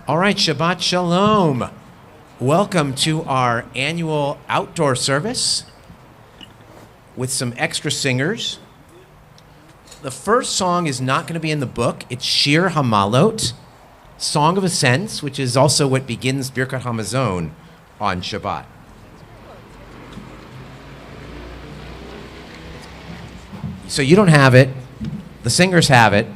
All right, Shabbat Shalom. Welcome to our annual outdoor service with some extra singers. The first song is not going to be in the book. It's Shir Hamalot, Song of Ascents, which is also what begins Birkat Hamazon on Shabbat. So you don't have it. The singers have it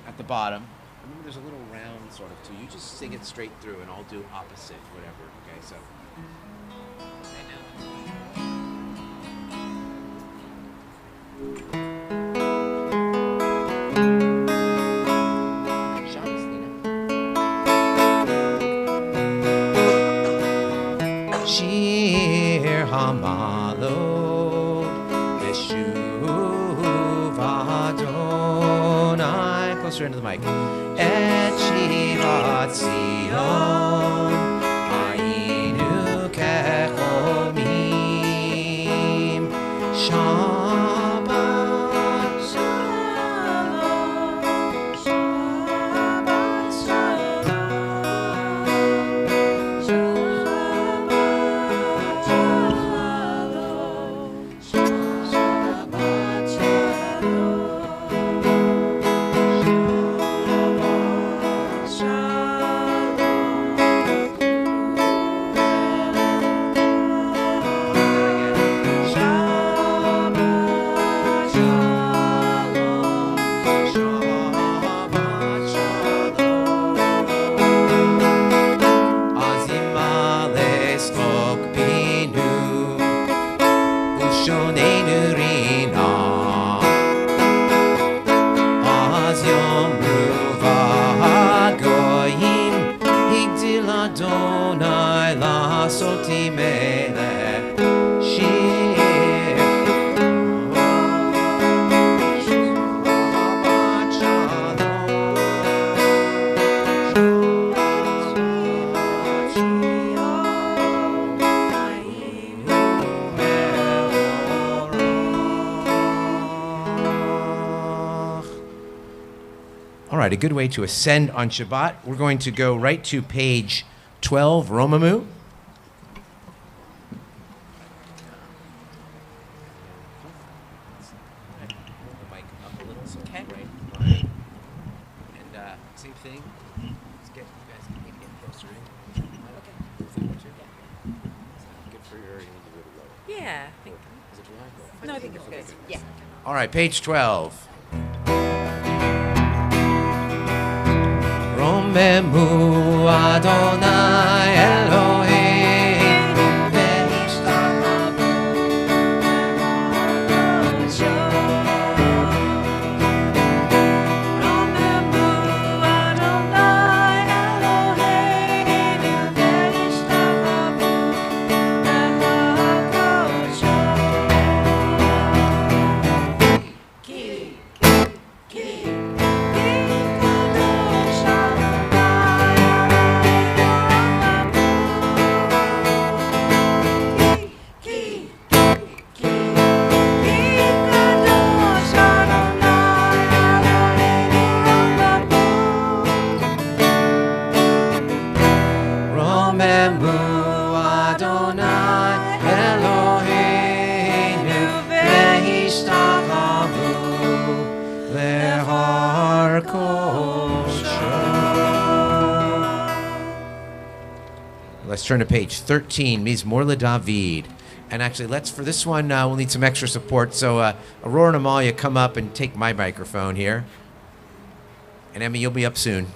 at the bottom. Remember, there's a little round sort of too. You just sing it straight through, and I'll do opposite, whatever. Okay, so. Shir Hamalot Beshuv Adonai. Closer into the mic. Et Shivat Zion Hayinu Kechomim Shabbat Shalom Shabbat Adonai Lasoti Melech Shir Shabbat Shalom. All right, a good way to ascend on Shabbat. We're going to go right to page 12, Romamu. Okay. And same thing. Let's get you guys maybe get closer in. Okay. Good for your individual. Yeah. Is it July? No, I think it's good. Yeah. All right, page 12. Romemu Adonai Eloheinu ve'ishtachavu Romemu Adonai Eloheinu ve'ishtachavu leHakodesh. Ki kadosh Romemu Adonai Eloheinu ve'ishtachavu leHar Kodesh. Let's turn to page 13, Mizmor LeDavid. And actually, for this one, we'll need some extra support. So Aurora and Amalia, come up and take my microphone here. And Emmy, you'll be up soon.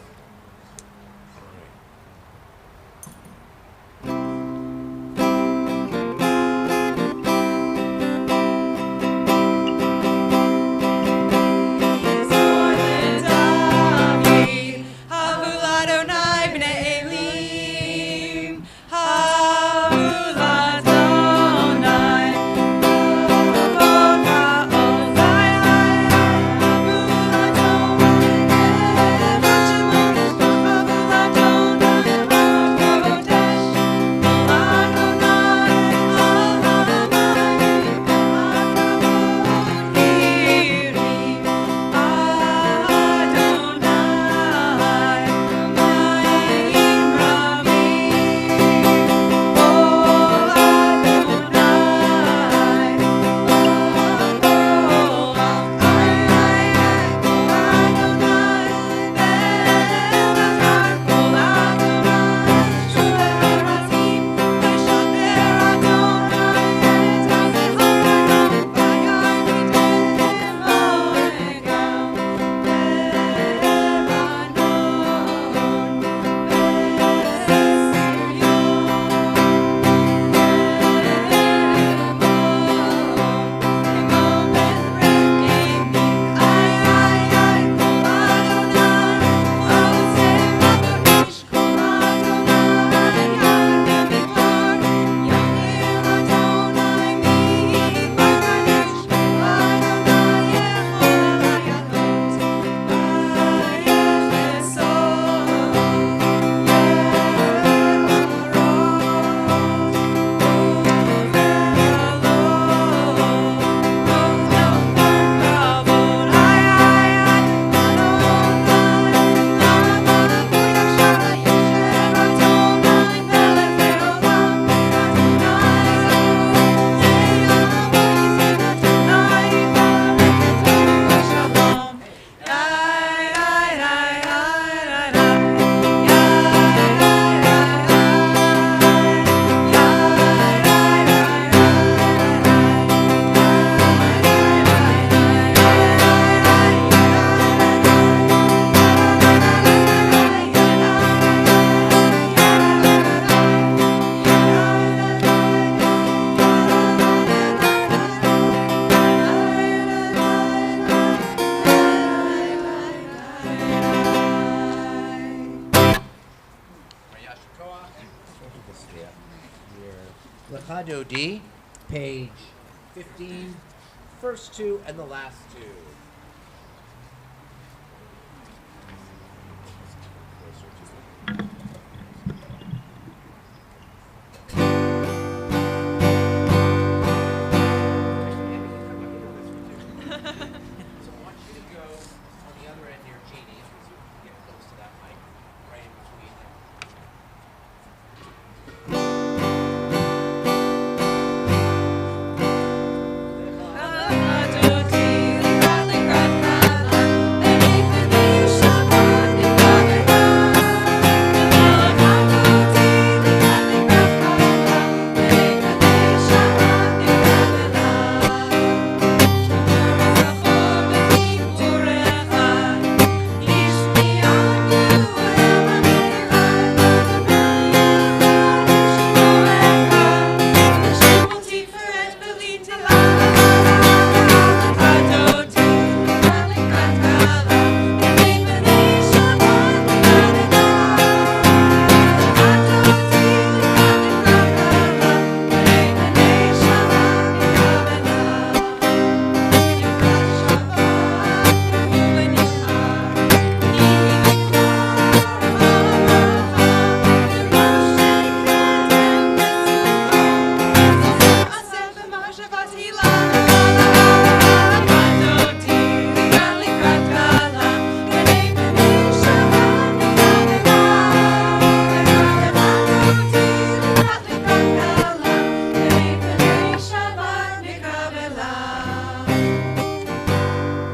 Lechado D, page 15, first two and the last two. So I want you to go on the other end near Jeannie, so you can get close to that mic, right in between them.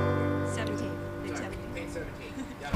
Page 17. Yeah.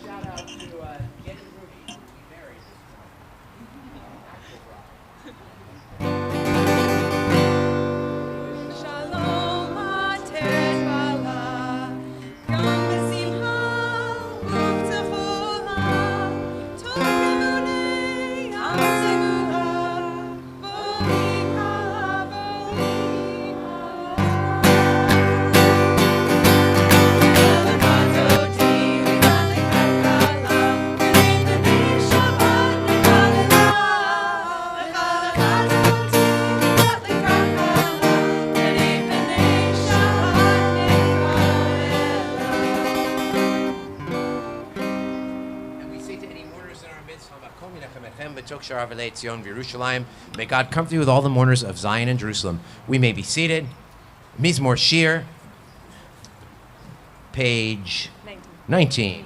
Shout out to Jen and Ruby, who we married this morning. Actual bride. Shalom ateret bala, gam b'simcha uv'techulah, tov kivunei ha'segula, v'olicha, And we say to any mourners in our midst, "Hamakom yinechem b'tok sha'ar v'lei Tzion v'Yerushalayim." May God comfort you with all the mourners of Zion and Jerusalem. We may be seated. Mizmor Shir, page 19.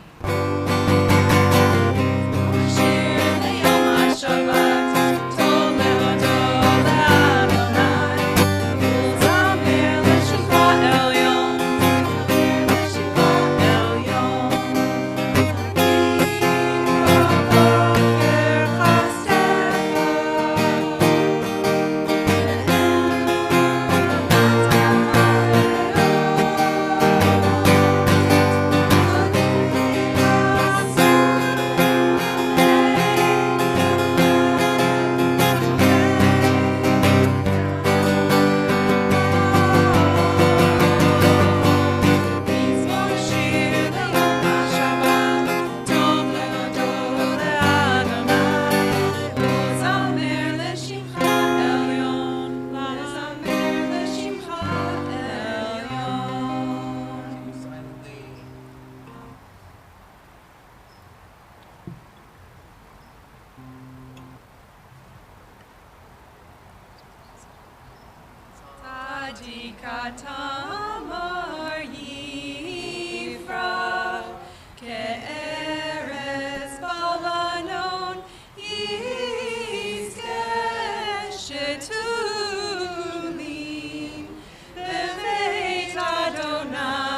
Tamar Yifrach, Ke'eres Balanon, Yizkeh Shetulim, B'Beit Adonai,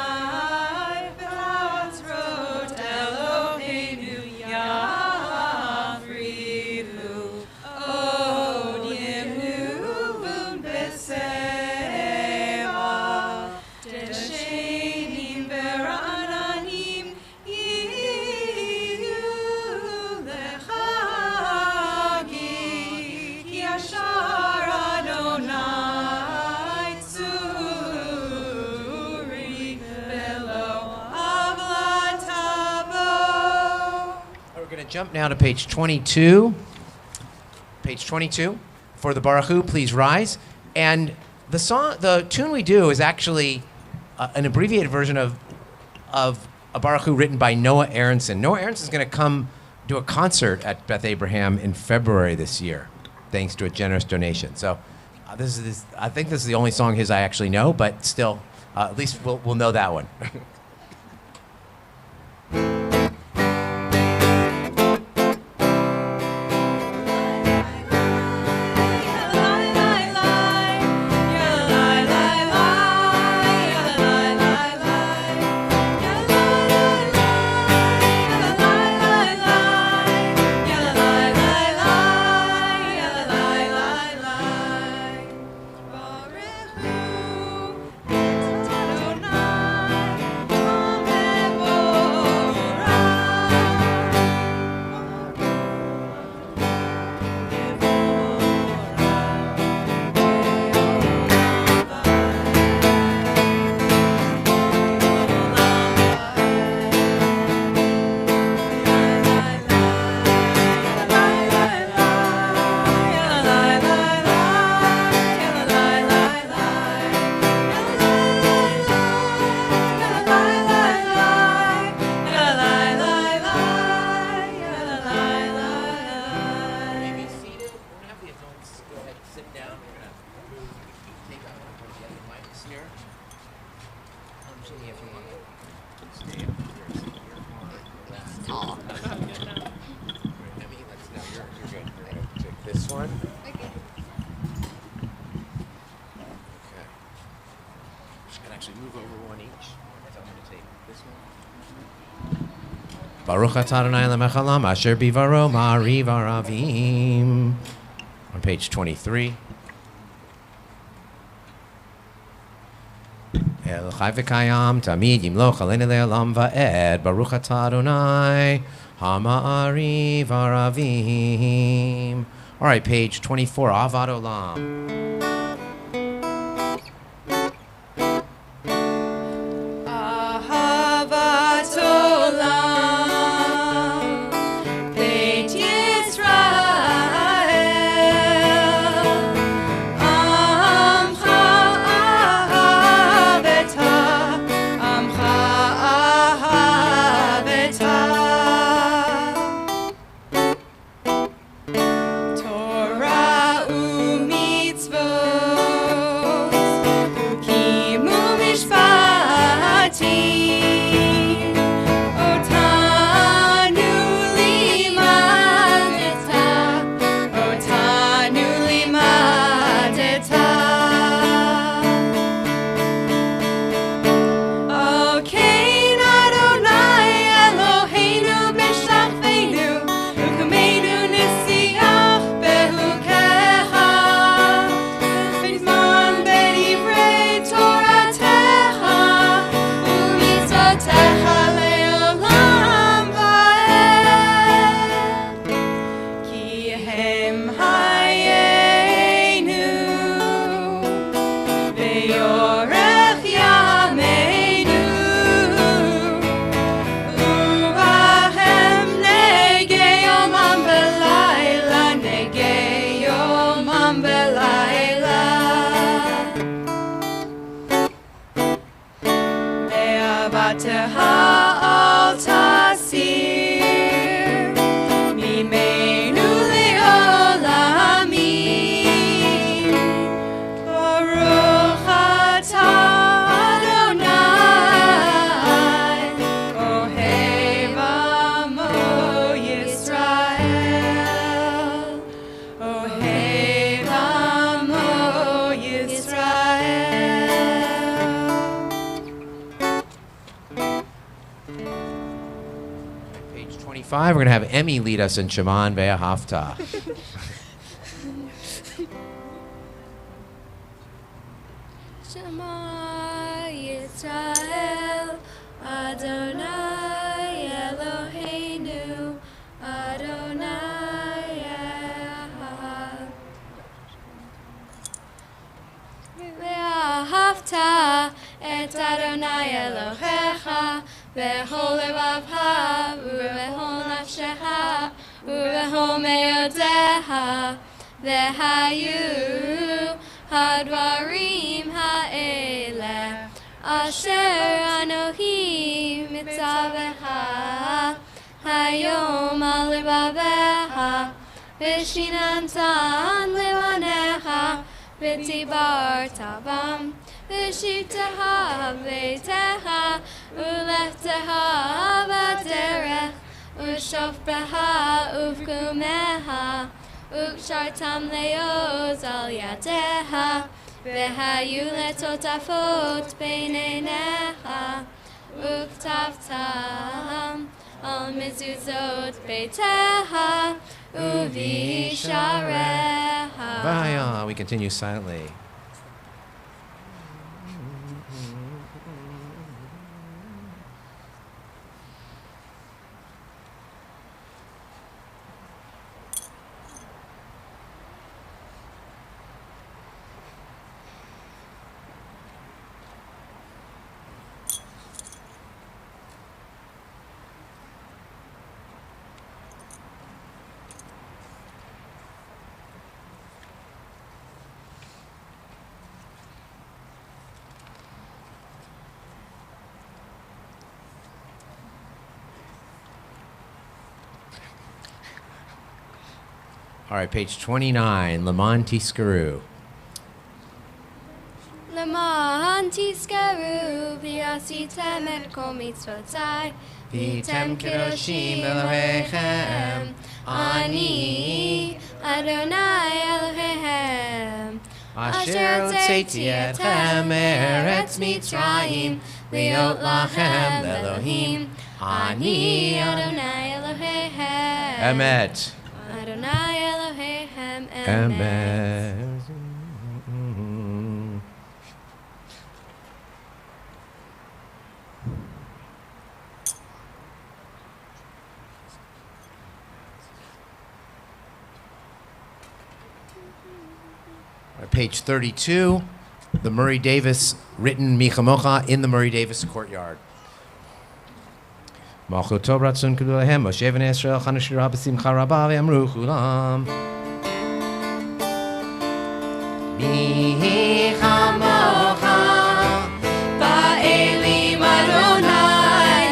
B'Hatzrot Eloheinu going to jump now to page 22. Page 22. For the Baruch Hu, please rise. And the tune we do is actually an abbreviated version of a Baruch Hu written by Noah Aronson. Noah Aronson is going to come do a concert at Beth Abraham in February this year, thanks to a generous donation. So I think this is the only song his I actually know, but still, at least we'll know that one. This one. Okay. Just gonna actually move over one each. So I'm gonna take this one. Baruch atah Adonai lemelech haolam asher bivaro ma'ariv aravim. On page 23. El chai v'kayam tamid yimloch aleinu le'olam va'ed Baruch atah Adonai ha'ma'ariv aravim. All right, page 24, Avad Olam. Ahavat Olam, Beit Yisrael, Amcha ahaveta, Amcha ahaveta. Torah u'mitzvot, ukim u'mishpatim, otanu limadeta, otanu limadeta. Alkein Adonai Eloheinu b'shachveinu, u'kameinu nisiach behukecha, b'zman b'divrei Toratecha, u'mitzvotecha le'olam va'ed. Ki hem hayenu, ve'yorech yameinu, uvahem negei yomam v'layla, negei yomam v'layla. Ve'avatecha al tasir, mimeinu le'olamim. Baruch atah Adonai, ohev amo Yisrael, ohev amo Yisrael. Page 25, we're going to have Emmy lead us in Sheman Ve'ahavta. Shema Yisrael, Adonai Eloheinu, Adonai Echad. Ve'ahavta et Adonai Elohecha בכל לבבך ובכל נפשך ובכל מאודך והיו הדברים האלה אשר אנוכי מצווך היום על לבבך ושיננתן לבניך ודיברת בם ושיבתך ביתך ולכתך בדרך ושופטך ובקומך וקשרתם לעוז על ידיך והיו לטוטפות בין עיניך וכתבתם על מזוזות ביתך ובשעריך. Vaya. We continue silently. All right, page 29, Lamont Tiscaru. למען תזכרו ועשיתם את כל מצוותיי והייתם קדושים אלוהיכם אני אדוני אלוהיכם אשר הוצאתי אתכם מארץ מצרים להיות לכם לאלוהים אני אדוני אלוהיכם Emet. אדוני אלוהיכם Emet. Page 32, the Murray Davis, written Michamocha in the Murray Davis courtyard. Malchut Tov Ratzon Kedul Lahem, Moshe Bnei Yisrael Chanashira B'Simcha Rabba V'Amru Chulam. Michamocha Ba'elim Adonai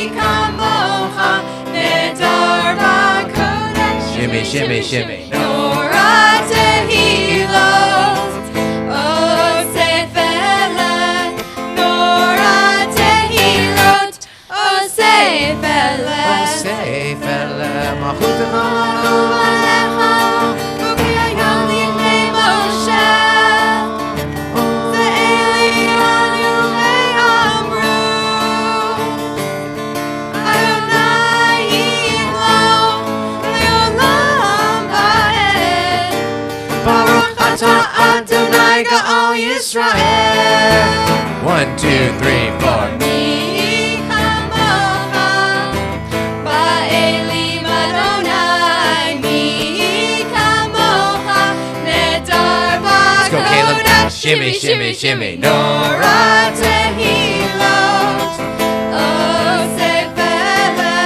Michamocha Nedar B'Kodesh Shimmy, shimmy, shimmy. Norah Tehilot Osefele Norah Tehilot Osefele Osefele Malchutecha Alecha U'Kiyayom L'Ifnei Moshe Ve'eli Anu Ve'amru Adonai Yimlo Le'olam Va'ed Baruch Atah Adonai Ga'al Yisrael. 1, 2, 3, 4. Michamocha Ba'elim Adonai Michamocha Nedar Let's go, Caleb. B'Kodesh Shimmy, shimmy, shimmy. Norah Tehilot Osefele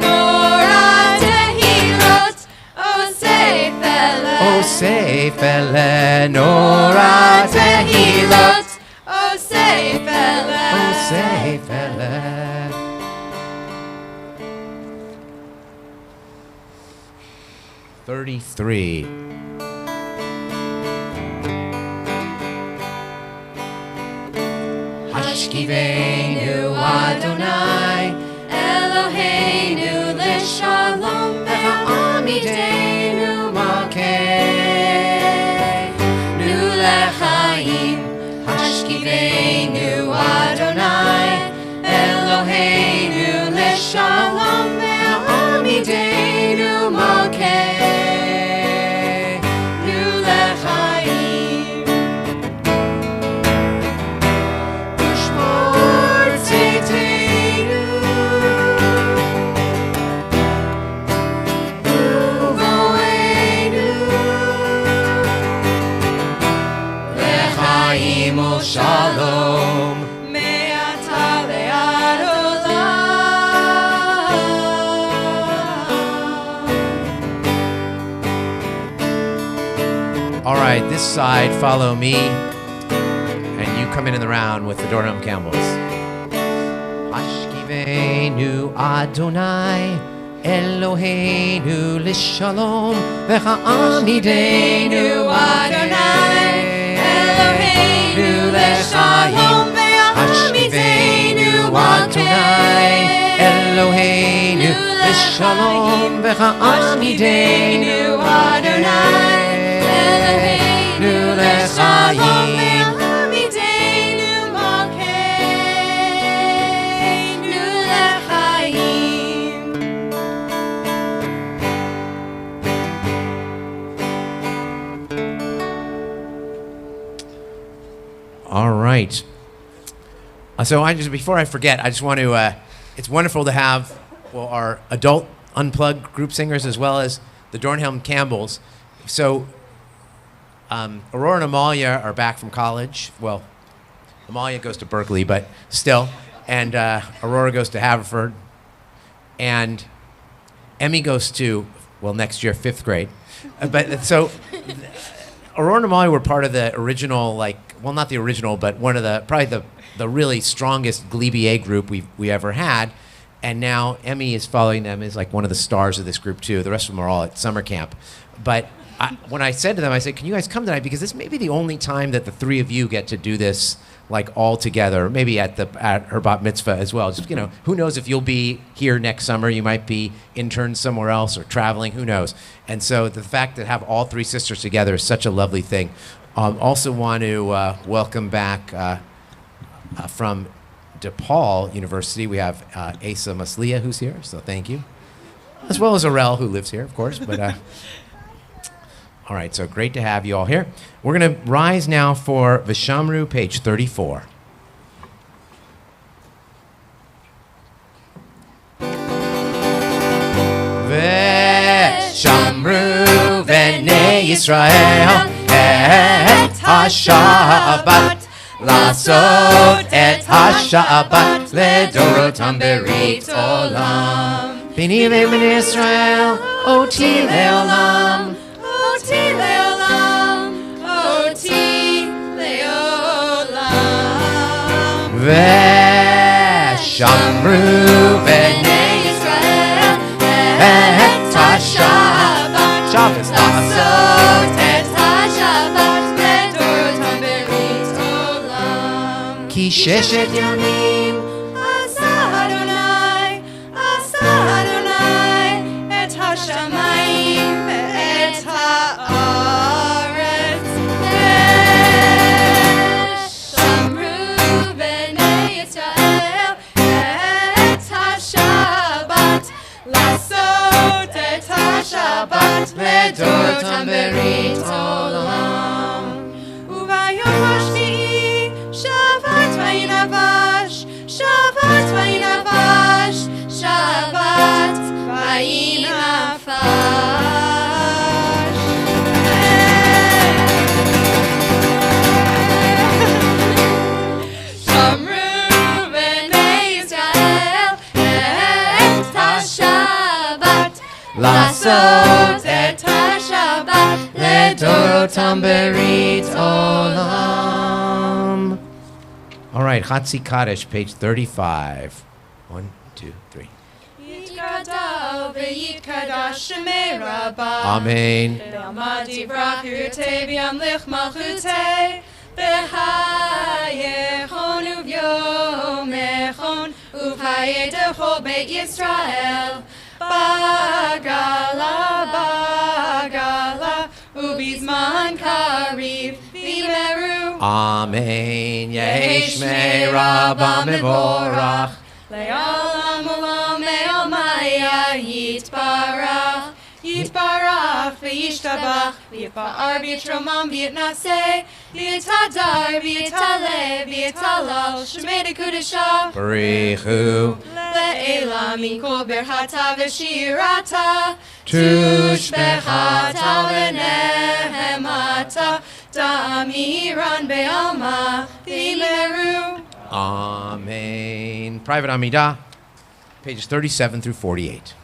Norah Tehilot Osefele Osefele Norah Tehilot. Osefele Osefele. $33. Hashkivenu Adonai Eloheinu l'shalom Ve'amidenu Malkeinu lechaim. Hashkivenu Adonai Eloheinu l'shalom Ve'amidenu Malkeinu lechaim. Ushmor tzedenu Uvoenu Lechaim ul shalom Me'ata ve'ad right, this side, follow me. And you come in the round with the Dornum Campbells. Hashkivenu Adonai, Eloheinu Lishalom, V'cha'amidenu Adonai, Eloheinu L'Shalom, Hashkivenu Adonai, Eloheinu L'Shalom, V'cha'amidenu Adonai, Eloheinu L'Chaim. All right. So before I forget, I just want to, it's wonderful to have our adult unplugged group singers as well as the Dornhelm Campbells. So Aurora and Amalia are back from college. Well, Amalia goes to Berkeley, but still. And Aurora goes to Haverford. And Emmy goes to, next year, 5th grade. But so Aurora and Amalia were part of the original, not the original, but one of probably the really strongest Glebe group we ever had. And now Emmy is following them as one of the stars of this group too. The rest of them are all at summer camp. But when I said to them, I said, can you guys come tonight? Because this may be the only time that the three of you get to do this all together, maybe at her bat mitzvah as well. Just, who knows if you'll be here next summer. You might be interns somewhere else or traveling, who knows. And so the fact that have all three sisters together is such a lovely thing. Also want to welcome back from DePaul University, we have Asa Maslia, who's here, so thank you. As well as Arel, who lives here, of course. But all right, so great to have you all here. We're going to rise now for Vishamru, page 34. Vishamru v'nei Yisrael et ha-Shabbat Lasot et ha-Shabbat ledorotam berit olam. B'nei b'nei Yisrael oti leolam. Oti leolam. Oti leolam. V'shamru b'nei Yisrael et ha-Shabbat. Shabbos lasot et ha-Shabbat ledorotam berit olam. Ki sheshet yamim Asa Adonai, et hashamayim et haaretz. Veshamru b'nei Yisrael et hashabat, lasot et hashabat ledorotam berit olam. Uvayom hashvi'i Shabbat vayinavash, Shabbat vayinavash, Shabbat vayinavash. Shamru b'nei Yisrael et ha-Shabbat, lasot et ha-Shabbat ledorotam berit olam. All right, Chatzi Kaddish, page 35. 1, 2, 3. Yitkadav v'yitkadash shemei rabbah. Amen. V'yamad yivrach yurtei v'yamlich malchutei. V'hayechon uvyom echon uvhayedecho beit Yisrael. Bagala, bagala, ubizman kariv v'imeru. Amen. Yehi shmei Rabbah mevorach. Le'olam olam me'omaya yitbarach. Yitbarach v'yishtabach v'yitba'ar v'yitromam v'yitnaseh v'yitadar v'yitaleh v'yitalal shemei dekudesha Barichu. le'ela mikol berhata v'shirata Tushbechata v'nehemata da'amiran be'alma v'imeru. Amen. Private Amidah, pages 37 through 48.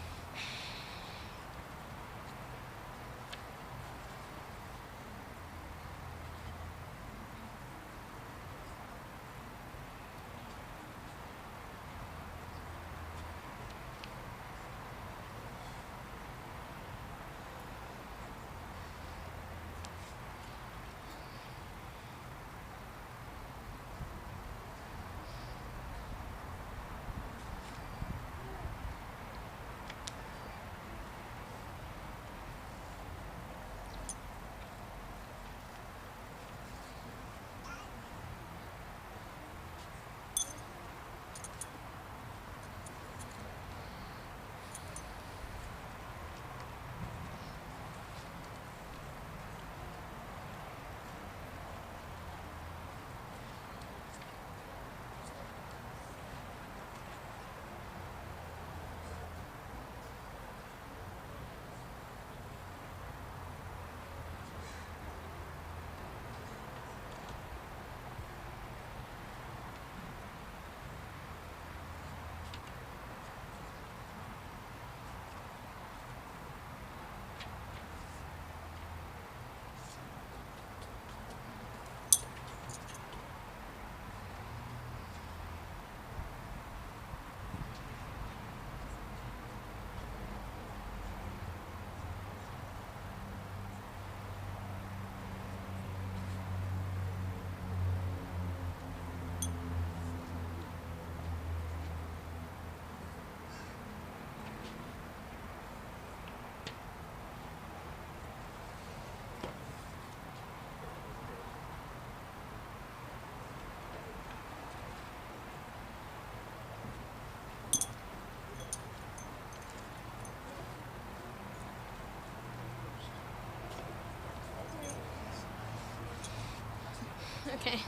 Okay.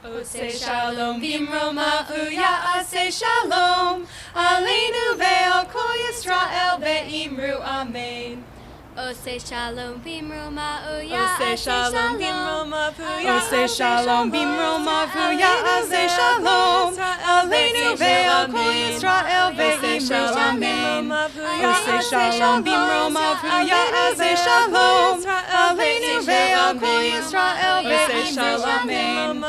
Ose shalom bimroma uya ase shalom Aleinu ve'al kol Yisrael ve'imru amen. Ose shalom bimroma uya Ose shalom bimroma Ose shalom bimroma vuya ase shalom Aleinu ve'al kol Yisrael ve'imru amen. Ose shalom bimroma vuya ase shalom Aleinu ve'al kol Yisrael ve'imru amen.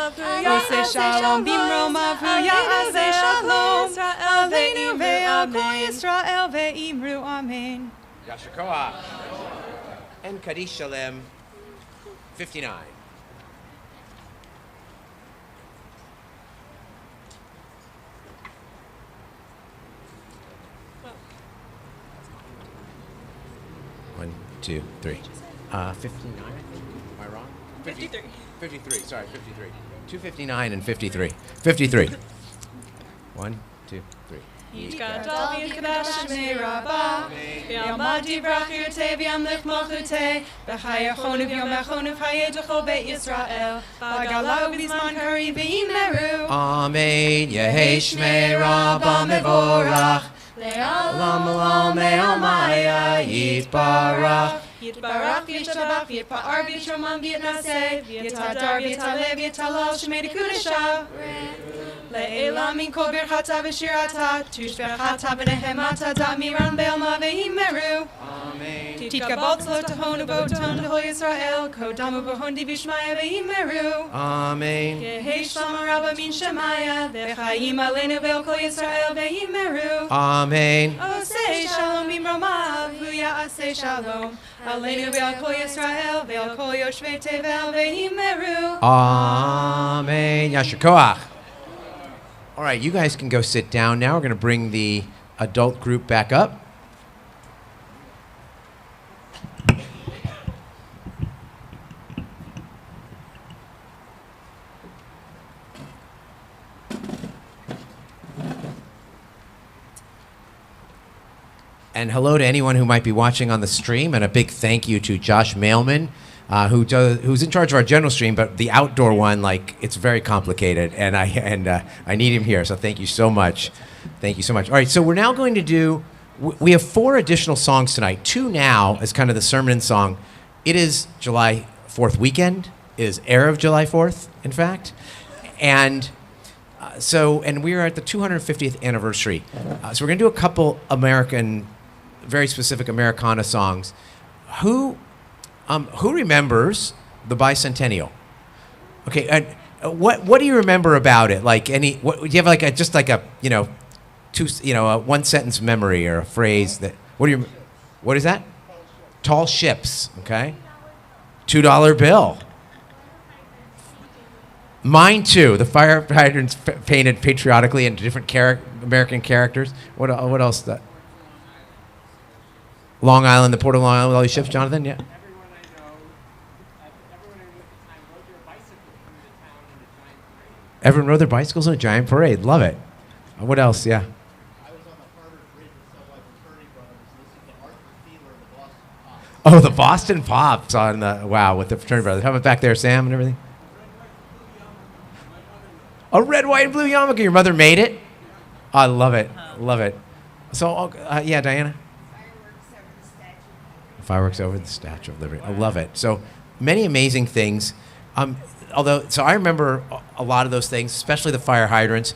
Ose shalom bimroma vuya ase shalom Aleinu ve'al kol Yisrael ve'imru amen. Yasher Koach. And Kaddish Shalem 59. One, two, three. 59, I think. Am I wrong? 53. 53, sorry, 53. 259 and 53. 53. One, two, three. Yikadal v'yikadash shmei Rabbah V'yamad yivrach yirtei v'yamlich malchutei V'chayachonu v'yomachonu v'chayedechol Beit Yisrael V'agalau b'zman kari v'imeru Amen. Yehi Shmei Rabbah Mevorach. Olam olam me'almaya yitbarach. Yitbarach v'yishtabach v'yitpa'ar v'yishramam v'yitnaseh V'yitadar v'yitaleh v'yitalal shmei dekudesha Le'ela min kol birchata v'shirata Tushbechata v'nehemata da'miran be'alma ve'imeru Amen. Titkabot zlo tahonu bo'ton d'hol Yisrael Kodamu b'hondi v'shmaya ve'imeru Amen. Yehi shlama rabba min shemaya V'chayim aleinu ve'ol kol Yisrael ve'imeru Amen. Osei shalom bimromav Huya asei shalom Aleinu ve'al kol Yisrael Ve'al kol yoshvei tevel ve'imeru Amen. Yasher Koach. All right, you guys can go sit down now. We're going to bring the adult group back up. And hello to anyone who might be watching on the stream, and a big thank you to Josh Mailman, who's in charge of our general stream, but the outdoor one, like, it's very complicated, and I need him here. So thank you so much. Thank you so much. All right, so we're now going to do. We have 4 additional songs tonight. 2 now as kind of the sermon song. It is July 4th weekend. It is Erev July 4th, in fact, and. And we are at the 250th anniversary. So we're going to do a couple very specific Americana songs. Who remembers the bicentennial? Okay, and what do you remember about it? Like do you have like a one sentence memory or a phrase that? What is that? Tall ships. Okay, $2 bill. Mine too. The fire hydrants painted patriotically in different American characters. What else? Long Island, the Port of Long Island with all these ships, Jonathan? Yeah. Everyone I know, everyone I knew at the time rode their bicycle through the town in a giant parade. Everyone rode their bicycles in a giant parade. Love it. What else? Yeah. I was on the Harvard Bridge with some like Fraternity Brothers listening to Arthur Fiedler and the Boston Pops. Oh, the Boston Pops on the with the fraternity brothers. How about back there, Sam, and everything? A red, white, and blue yarmulke. Your mother made it? Oh, I love it. Love it. So, yeah, Diana? Fireworks over the Statue of Liberty. I love it. So many amazing things. So I remember a lot of those things, especially the fire hydrants.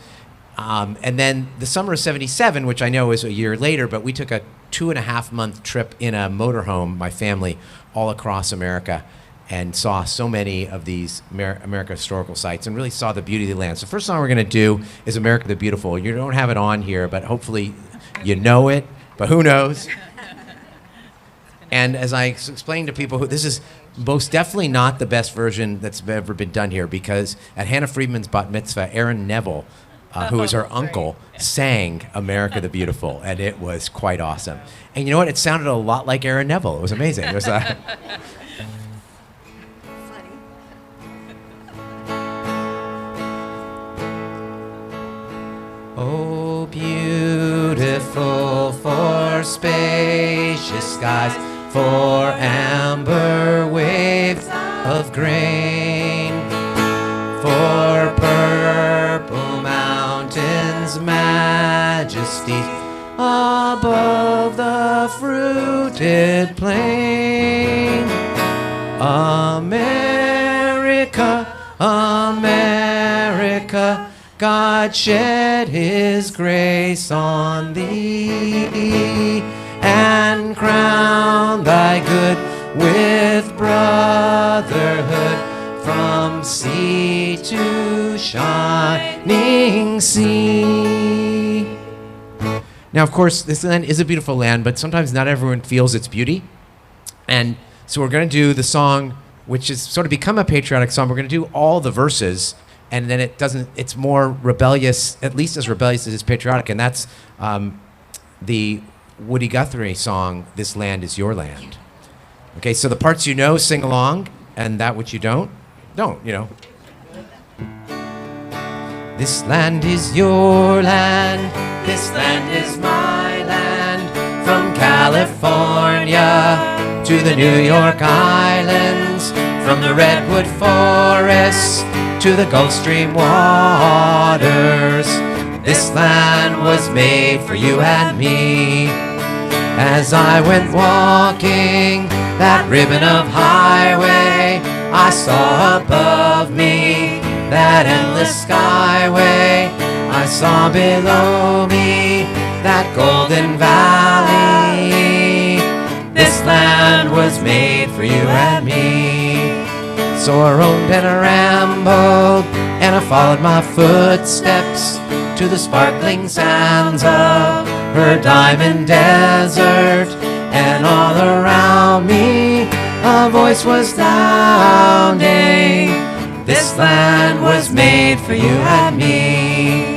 And then the summer of '77, which I know is a year later, but we took a 2.5-month trip in a motorhome, my family, all across America, and saw so many of these America historical sites and really saw the beauty of the land. So the first song we're going to do is America the Beautiful. You don't have it on here, but hopefully you know it, but who knows? And as I explained to people, this is most definitely not the best version that's ever been done here, because at Hannah Friedman's bat mitzvah, Aaron Neville who was her uncle, sang America the Beautiful, and it was quite awesome. And you know what? It sounded a lot like Aaron Neville. It was amazing. It was Oh, beautiful for spacious skies, for amber waves of grain, for purple mountains, majesties above the fruited plain. America, America, God shed his grace on thee, and crown thy good with brotherhood from sea to shining sea. Now, of course, this land is a beautiful land, but sometimes not everyone feels its beauty. And so we're going to do the song, which has sort of become a patriotic song. We're going to do all the verses, and then it's more rebellious, at least as rebellious as it's patriotic, and that's the Woody Guthrie song, This Land Is Your Land. Okay, so the parts you know, sing along, and that which you don't, you know. This land is your land, this land is my land, from California to the New York Islands, from the Redwood Forests to the Gulf Stream waters. This land was made for you and me. As I went walking that ribbon of highway, I saw above me that endless skyway. I saw below me that golden valley. This land was made for you and me. So I roamed and I rambled, and I followed my footsteps to the sparkling sands of her diamond desert. And all around me a voice was sounding, this land was made for you and me.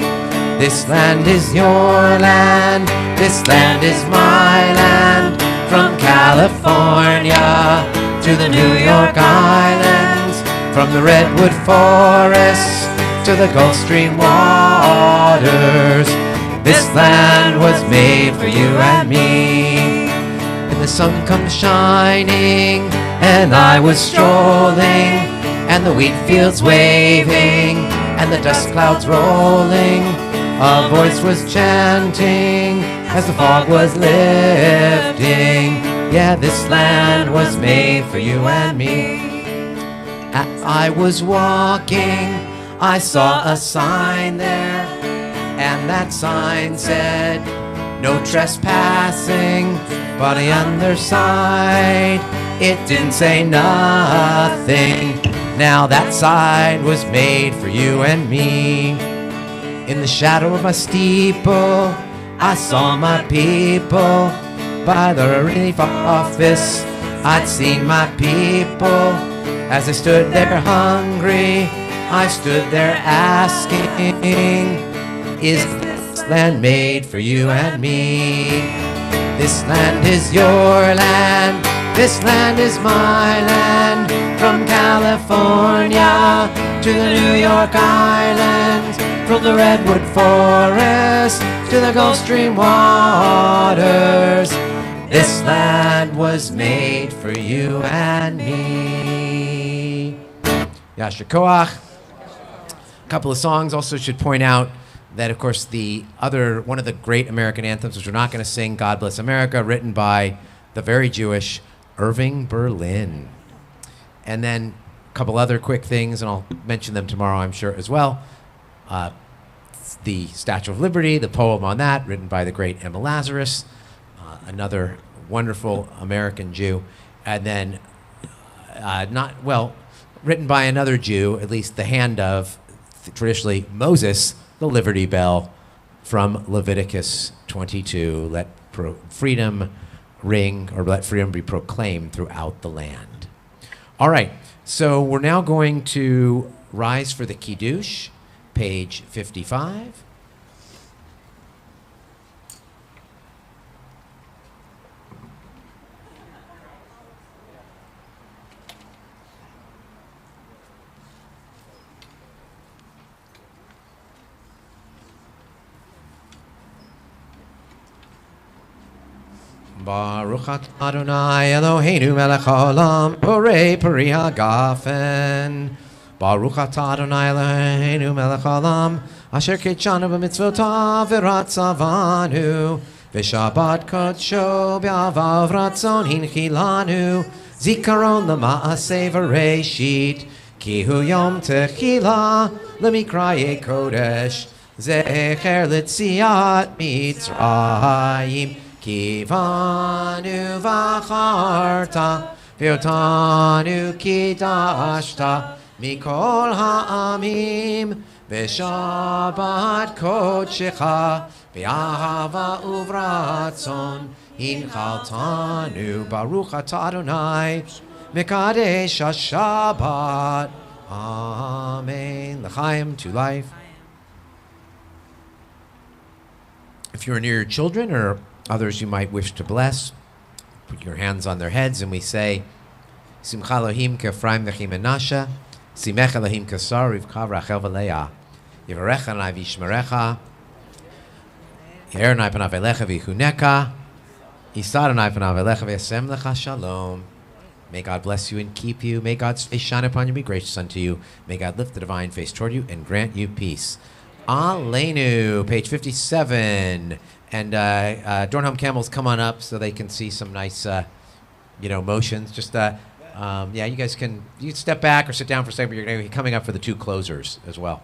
This land is your land, this land is my land, from California to the New York Islands, from the Redwood Forests to the Gulf Stream waters. This land was made for you and me. And the sun comes shining, and I was strolling, and the wheat fields waving, and the dust clouds rolling. A voice was chanting as the fog was lifting. Yeah, this land was made for you and me. As I was walking, I saw a sign there, and that sign said, no trespassing. But on the other side, it didn't say nothing. Now that sign was made for you and me. In the shadow of my steeple, I saw my people. By the relief office, I'd seen my people. As I stood there hungry, I stood there asking, is this land made for you and me? This land is your land, this land is my land, from California to the New York Islands, from the Redwood Forest to the Gulf Stream waters. This land was made for you and me. Yasher Koach. A couple of songs. Also should point out that, of course, one of the great American anthems, which we're not going to sing, God Bless America, written by the very Jewish Irving Berlin. And then a couple other quick things, and I'll mention them tomorrow, I'm sure, as well. The Statue of Liberty, the poem on that, written by the great Emma Lazarus, another wonderful American Jew. And then, written by another Jew, at least the hand of, traditionally, Moses, the Liberty Bell from Leviticus 22. Let freedom ring, or let freedom be proclaimed throughout the land. All right, so we're now going to rise for the Kiddush, page 55. Baruch atah Adonai Eloheinu melech haolam, borei peri hagafen. Baruch atah Adonai Eloheinu melech haolam, asher kitshanu b'mitzvotav v'ratzavanu, v'shabbat kodsho b'avav ratzon hinchilanu, zikaron l'maaseh v'reishit, ki hu yom techila l'mikraye kodesh, zecher l'tziat Mitzrayim, Kivanu v'acharta, v'otanu kidashta, mikol ha'amim, v'shabbat kodshecha, v'ahava uvratzon, hinchaltanu, baruch atah Adonai, mekadesh ha'shabbat. Amen. L'chaim, to life. If you're near your children or others you might wish to bless, put your hands on their heads and we say, Simcha Elohim k'Ephraim v'chi Menashe, Simech Elohim k'Sar Rivka v'Rachel v'Leah, Yivarecha Adonai v'yishmerecha, Ye'er Adonai panav elecha v'yichuneka, Yisar Adonai panav elecha v'yasem lecha shalom. May God bless you and keep you. May God's face shine upon you and be gracious unto you. May God lift the divine face toward you and grant you peace. Aleinu, page 57. And Dornholm Camels, come on up so they can see some nice, motions. Just, you guys can step back or sit down for a second, but you're going to be coming up for the two closers as well.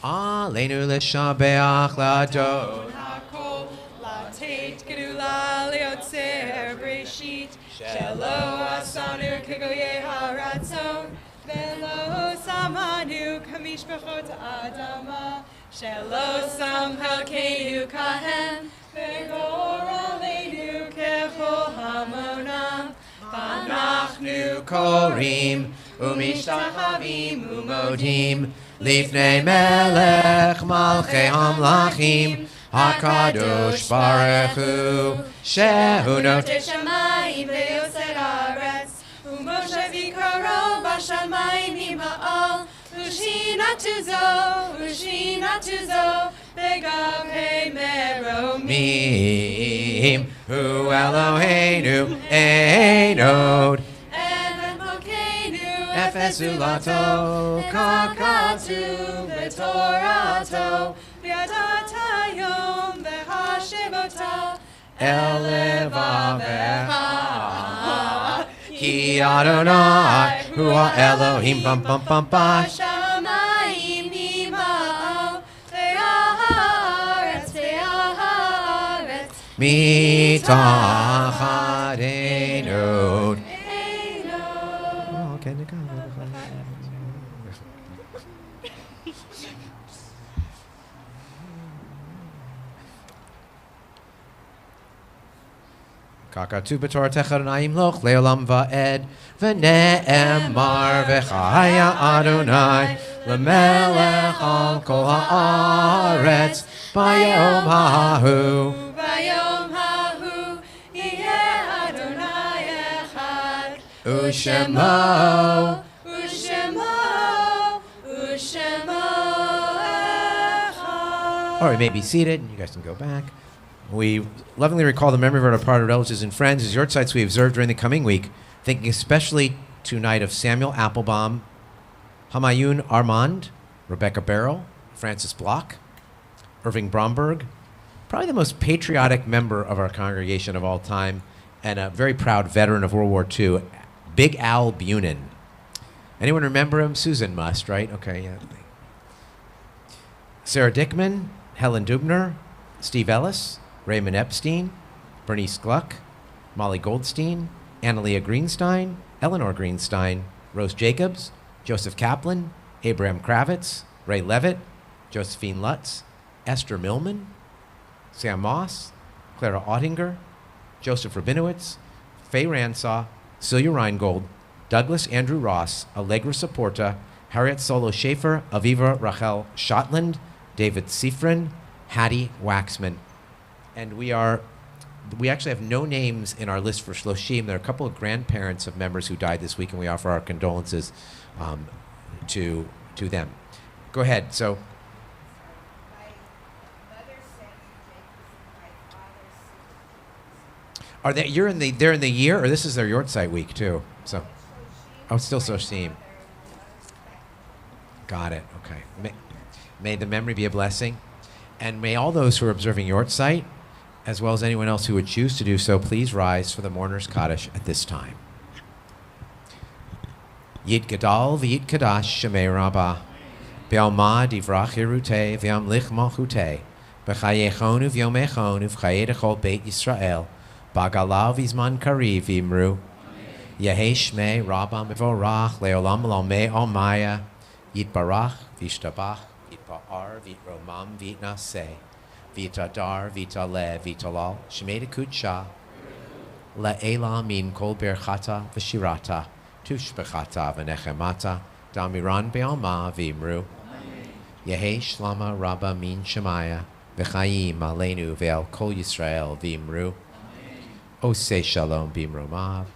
Aleinu l'shabeach l'adon. Hakol latet gedula leotzer breshit, shelo asanu kegoye haratzon. Velo samanu kamishpachot adama, shelo sam halkeinu kahem, vegor aleinu kechol hamonam, vanachnu Korim umishtachavim umodim lifnei melech malchei hamlachim hakadosh baruch hu shehu notei shamayim ve'yoser haaretz. Moshe v'karo b'shamayim hima'al, Ushinatu zo, v'gavhei meromim. Mim hu Eloheinu einod Even Mokeinu, efes ulato kakatu v'torato, v'yadatayom v'hashemota, elevavecha. Ki Adonai hu Elohim pam pam pam pam. Bashamayim hima'al, ve'aharetz, Mitachat einod. Kakatu b'Torah techadonayim loch le'olam va'ed v'ne'emar v'chaya Adonai l'melech al kol ha'aretz b'yom ha'hu. Bayom hahu, yeh Adonai echad, Ushemo. Ushemo echad. All right, you may be seated. You guys can go back. We lovingly recall the memory of our departed relatives and friends as yortzites we observed during the coming week, thinking especially tonight of Samuel Applebaum, Hamayun Armand, Rebecca Barrow, Francis Block, Irving Bromberg, probably the most patriotic member of our congregation of all time, and a very proud veteran of World War II, Big Al Bunin. Anyone remember him? Susan must, right? Okay, yeah. Sarah Dickman, Helen Dubner, Steve Ellis, Raymond Epstein, Bernice Gluck, Molly Goldstein, Annalea Greenstein, Eleanor Greenstein, Rose Jacobs, Joseph Kaplan, Abraham Kravitz, Ray Levitt, Josephine Lutz, Esther Millman, Sam Moss, Clara Ottinger, Joseph Rabinowitz, Faye Ransaw, Celia Reingold, Douglas Andrew Ross, Allegra Saporta, Harriet Solo Schaefer, Aviva Rachel Shotland, David Sifrin, Hattie Waxman. And we actually have no names in our list for Shloshim. There are a couple of grandparents of members who died this week, and we offer our condolences to them. Go ahead. So. My mother sent Are they? They're in the year, or this is their Yortzeit week too. So, oh, it's still Soshim. Got it. Okay. May the memory be a blessing, and may all those who are observing Yortzeit, as well as anyone else who would choose to do so, please rise for the mourner's Kaddish at this time. Yid Gadal v'Yid Kadash Shemei Rabbah, Be'alma divrach Yerutei v'Yamlich Malchutei, B'chayechon uv'Yomechon uv'chayei dechol Beit Yisrael, B'agalav v'Zman Kariv v'Imru, Yehei Shmei Rabbah Mevorach Le'olam L'Almei Almaya, Yitbarach v'Yishtabach, Yitba'ar v'Yitromam v'Yitnaseh, V'Yitadar v'Yitaleh v'Yitalal, Shmei Dekudsha, La'ela min kol berchata v'shirata, Tushbechata v'nechemata, Damiran be'alma v'imru, Yehei shlama rabba min shemaya, V'chayim aleinu ve'al kol Yisrael v'imru, Oseh shalom b'imromav,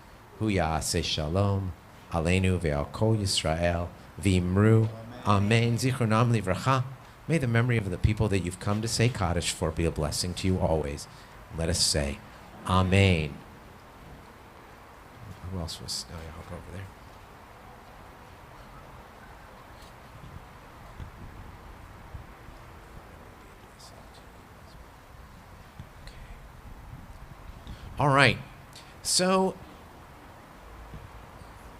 Huya aseh shalom, Aleinu ve'al kol Yisrael v'imru, Amen. Zichronam livracha. May the memory of the people that you've come to say Kaddish for be a blessing to you always. Let us say, Amen. Who else was? Oh, yeah, I'll go over there. All right. So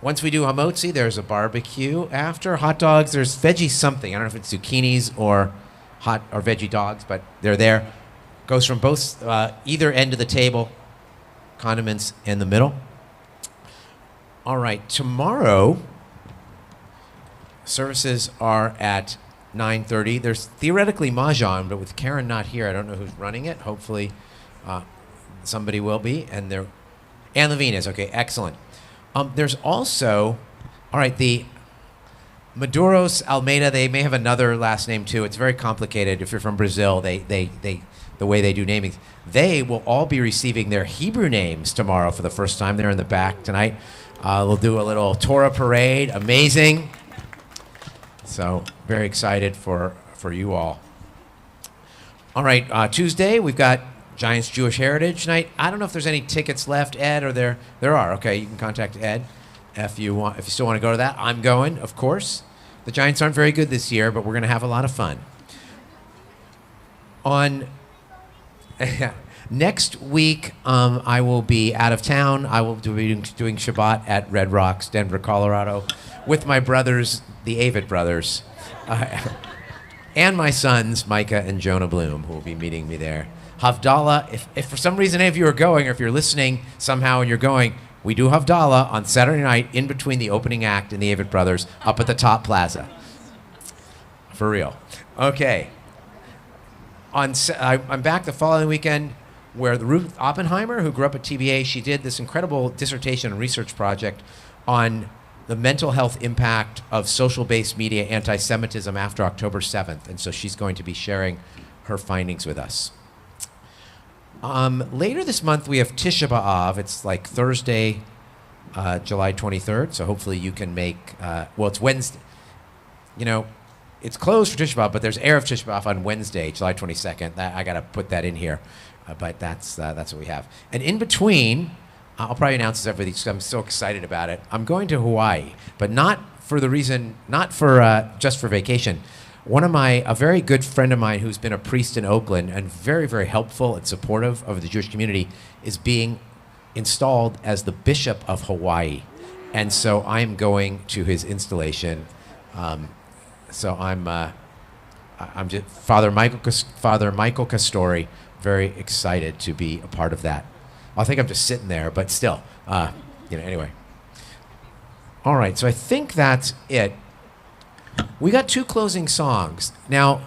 once we do hamotzi, there's a barbecue. After hot dogs, there's veggie something. I don't know if it's zucchinis or hot or veggie dogs, but they're there. Goes from both either end of the table. Condiments in the middle. All right. Tomorrow, services are at 9:30. There's theoretically mahjong, but with Karen not here, I don't know who's running it. Hopefully, somebody will be. And Ann Levine is okay. Excellent. There's also, all right, the Maduros Almeida. They may have another last name too. It's very complicated. If you're from Brazil, the way they do naming, they will all be receiving their Hebrew names tomorrow for the first time. They're in the back tonight. We'll do a little Torah parade. Amazing. So very excited for you all. All right, Tuesday we've got Giants Jewish Heritage Night. I don't know if there's any tickets left, Ed, or there are. Okay, you can contact Ed if you still want to go to that. I'm going, of course. The Giants aren't very good this year, but we're going to have a lot of fun. On next week, I will be out of town. I will be doing Shabbat at Red Rocks, Denver, Colorado, with my brothers, the Avid brothers, and my sons, Micah and Jonah Bloom, who will be meeting me there. Havdalah, if for some reason any of you are going, or if you're listening somehow and you're going, we do Havdalah on Saturday night in between the opening act and the Avid Brothers up at the top plaza. For real. Okay. I'm back the following weekend where Ruth Oppenheimer, who grew up at TBA, she did this incredible dissertation and research project on the mental health impact of social-based media anti-Semitism after October 7th. And so she's going to be sharing her findings with us. Later this month, we have Tisha B'Av. It's like Thursday, July 23rd. So hopefully you can make, it's Wednesday. You know, it's closed for Tisha B'Av, but there's Erev Tisha B'Av on Wednesday, July 22nd. I got to put that in here. But that's what we have. And in between, I'll probably announce this every week because I'm so excited about it. I'm going to Hawaii, but not for just for vacation. A very good friend of mine who's been a priest in Oakland and very, very helpful and supportive of the Jewish community is being installed as the Bishop of Hawaii. And so I'm going to his installation. So I'm just Father Michael Castori, very excited to be a part of that. I think I'm just sitting there, but still, anyway. All right, so I think that's it. We got 2 closing songs. Now,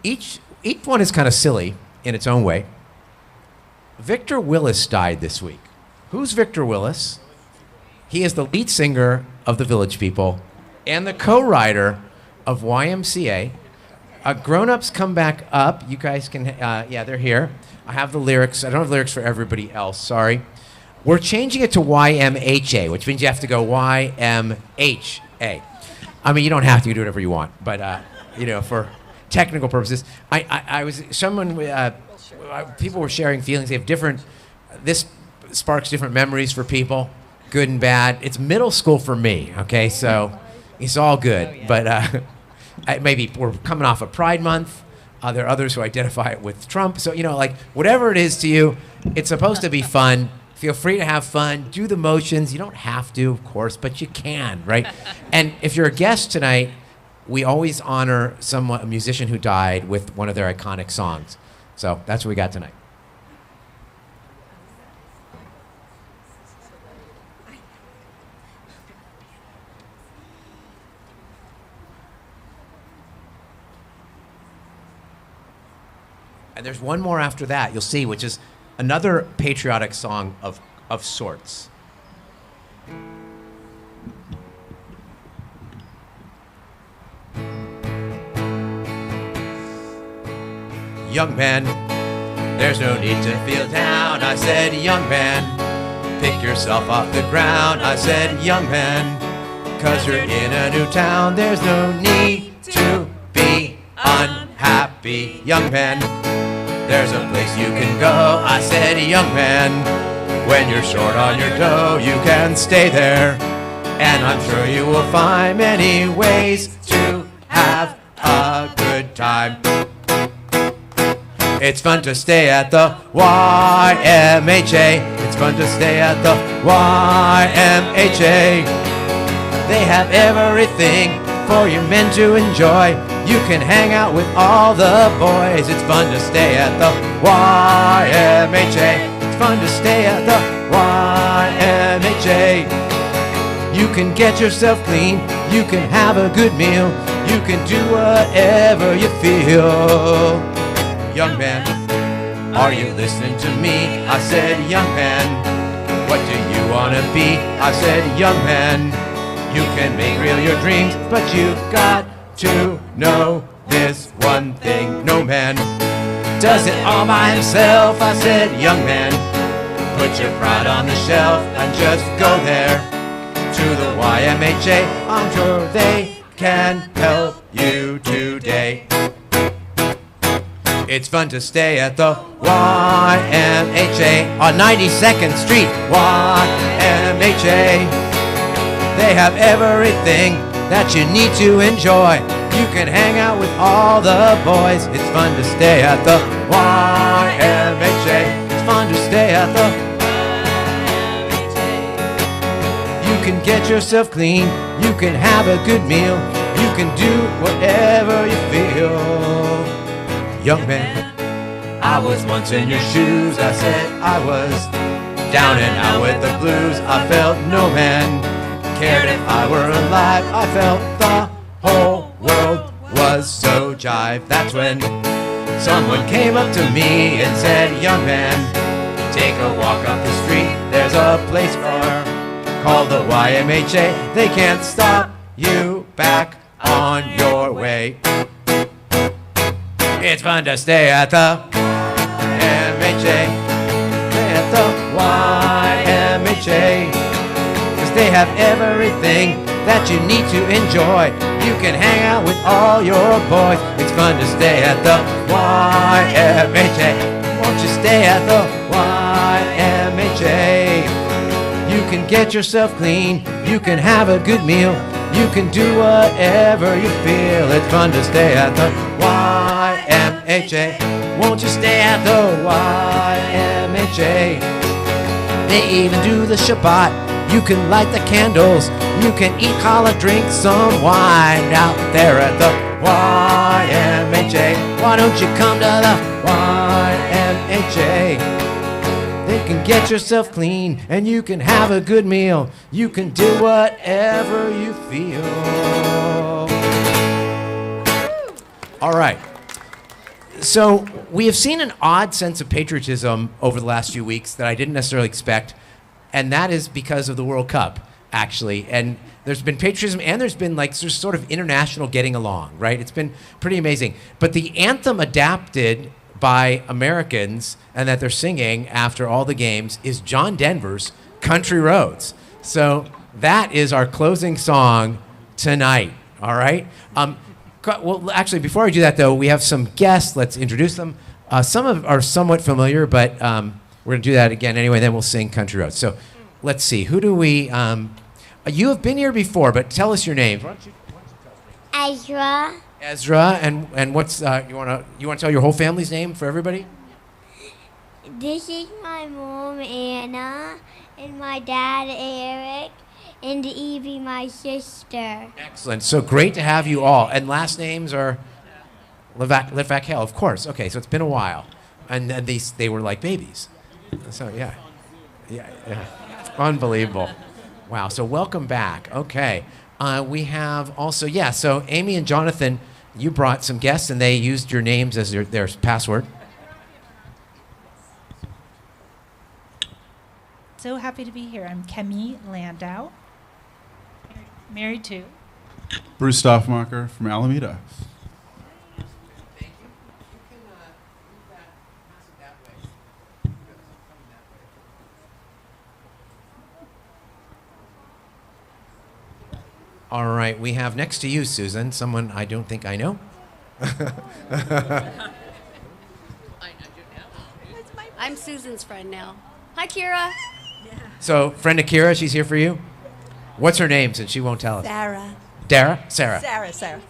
each one is kind of silly in its own way. Victor Willis died this week. Who's Victor Willis? He is the lead singer of the Village People and the co-writer of YMCA. Grown-ups Come Back Up. You guys can, they're here. I have the lyrics. I don't have lyrics for everybody else, sorry. We're changing it to YMHA, which means you have to go YMHA. I mean, you don't have to, do whatever you want, but, for technical purposes. People were sharing feelings. They have different, sparks different memories for people, good and bad. It's middle school for me, okay? So it's all good. But maybe we're coming off of Pride Month. There are others who identify it with Trump. So, like, whatever it is to you, it's supposed to be fun. Feel free to have fun. Do the motions. You don't have to, of course, but you can, right? And if you're a guest tonight, we always honor a musician who died with one of their iconic songs. So that's what we got tonight. And there's one more after that, you'll see, which is another patriotic song of sorts. Young man, there's no need to feel down. I said, young man, pick yourself off the ground. I said, young man, 'cause you're in a new town. There's no need to be unhappy. Young man, there's a place you can go. I said, young man, when you're short on your dough, you can stay there. And I'm sure you will find many ways to have a good time. It's fun to stay at the YMHA. It's fun to stay at the YMHA. They have everything for you men to enjoy. You can hang out with all the boys. It's fun to stay at the YMHA. It's fun to stay at the YMHA. You can get yourself clean. You can have a good meal. You can do whatever you feel. Young man, are you listening to me? I said, young man, what do you want to be? I said, young man, you can make real your dreams, but you've got to know this one thing. No man does it all by himself. I said, young man, put your pride on the shelf and just go there to the YMHA. I'm sure they can help you today. It's fun to stay at the YMHA on 92nd Street, YMHA. They have everything that you need to enjoy. You can hang out with all the boys. It's fun to stay at the YMHA. It's fun to stay at the YMHA. You can get yourself clean. You can have a good meal. You can do whatever you feel. Young man, I was once in your shoes. I said I was down and out with the blues. I felt no man cared if I were alive. I felt the whole world was so jive. That's when someone came up to me and said, young man, take a walk up the street. There's a place called the YMHA. They can't stop you back on your way. It's fun to stay at the YMHA. Stay at the YMHA. 'Cause they have everything that you need to enjoy. You can hang out with all your boys. It's fun to stay at the YMHA. Won't you stay at the YMHA? You can get yourself clean. You can have a good meal. You can do whatever you feel. It's fun to stay at the YMHA. Won't you stay at the YMHA? They even do the Shabbat. You can light the candles. You can eat challah, drink some wine out there at the YMHA. Why don't you come to the YMHA? They can get yourself clean and you can have a good meal. You can do whatever you feel. All right. So we have seen an odd sense of patriotism over the last few weeks that I didn't necessarily expect, and that is because of the World Cup, actually. And there's been patriotism, and there's been there's sort of international getting along, right? It's been pretty amazing. But the anthem adapted by Americans and that they're singing after all the games is John Denver's Country Roads. So that is our closing song tonight, all right? Well, actually, before I do that, though, we have some guests. Let's introduce them. Some of are somewhat familiar, but We're going to do that again anyway, then we'll sing Country Roads. So let's see. Who do we... you have been here before, but tell us your name. Ezra. Ezra, and what's... you want to tell your whole family's name for everybody? This is my mom, Anna, and my dad, Eric, and Evie, my sister. Excellent. So great to have you all. And last names are Litvack-Hale, of course. Okay, so it's been a while. And they were like babies. So, yeah. Yeah. Unbelievable. Wow, so welcome back. Okay. We have also, so Amy and Jonathan, you brought some guests, and they used your names as their password. So happy to be here. I'm Kemi Landau, married to. Bruce Stoffmacher from Alameda. Thank you. You can move that, pass it that way. All right, we have next to you, Susan, someone I don't think I know. I'm Susan's friend now. Hi, Kira. So, friend Akira, she's here for you. What's her name, since she won't tell us? Sarah. Dara? Sarah. Sarah.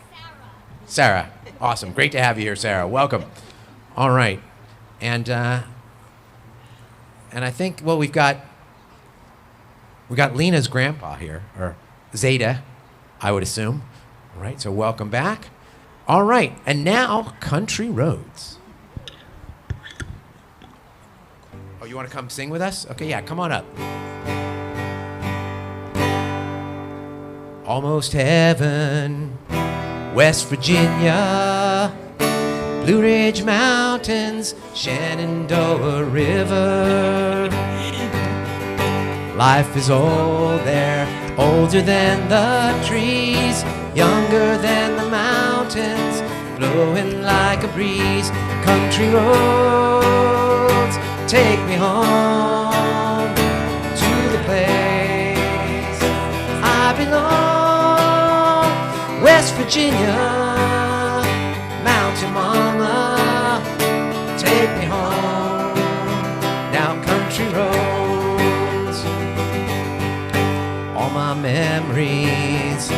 Sarah. Awesome. Great to have you here, Sarah. Welcome. All right. And I think, well, we got Lena's grandpa here, or Zeta, I would assume. All right, so welcome back. All right, and now Country Roads. Oh, you want to come sing with us? Okay, yeah, come on up. Almost heaven, West Virginia, Blue Ridge Mountains, Shenandoah River. Life is old there, older than the trees, younger than the mountains, blowing like a breeze. Country roads, take me home to the place I belong. West Virginia, Mountain Mama, take me home. Now country roads, all my memories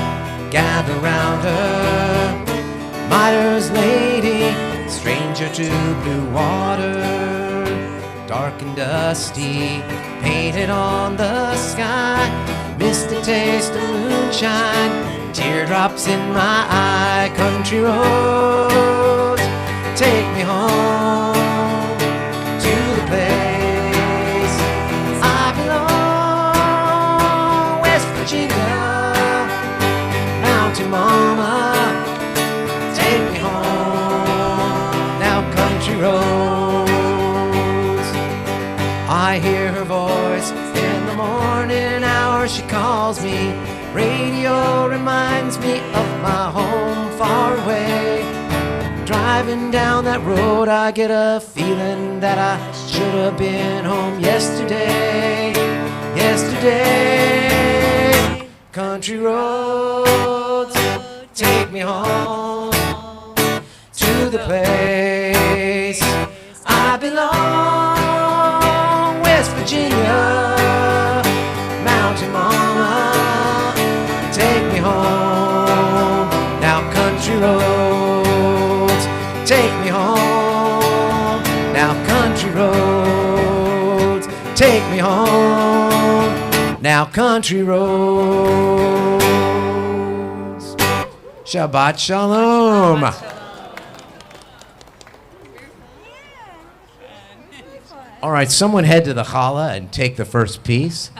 gather round her. Miner's lady, stranger to blue water, dark and dusty, painted on the sky. Missed the taste of moonshine, teardrops in my eye. Country roads, take me home to the place I belong. West Virginia, Mountain Mama, take me home. Now country roads, I hear her voice in the morning hour. She calls me. Radio reminds me of my home far away. Driving down that road, I get a feeling that I should have been home yesterday. Yesterday, country roads, take me home to the place I belong. West Virginia, Mountain Mama, take me home. Now country roads, take me home. Now country roads, take me home. Now country roads. Shabbat shalom. All right, someone head to the challah and take the first piece.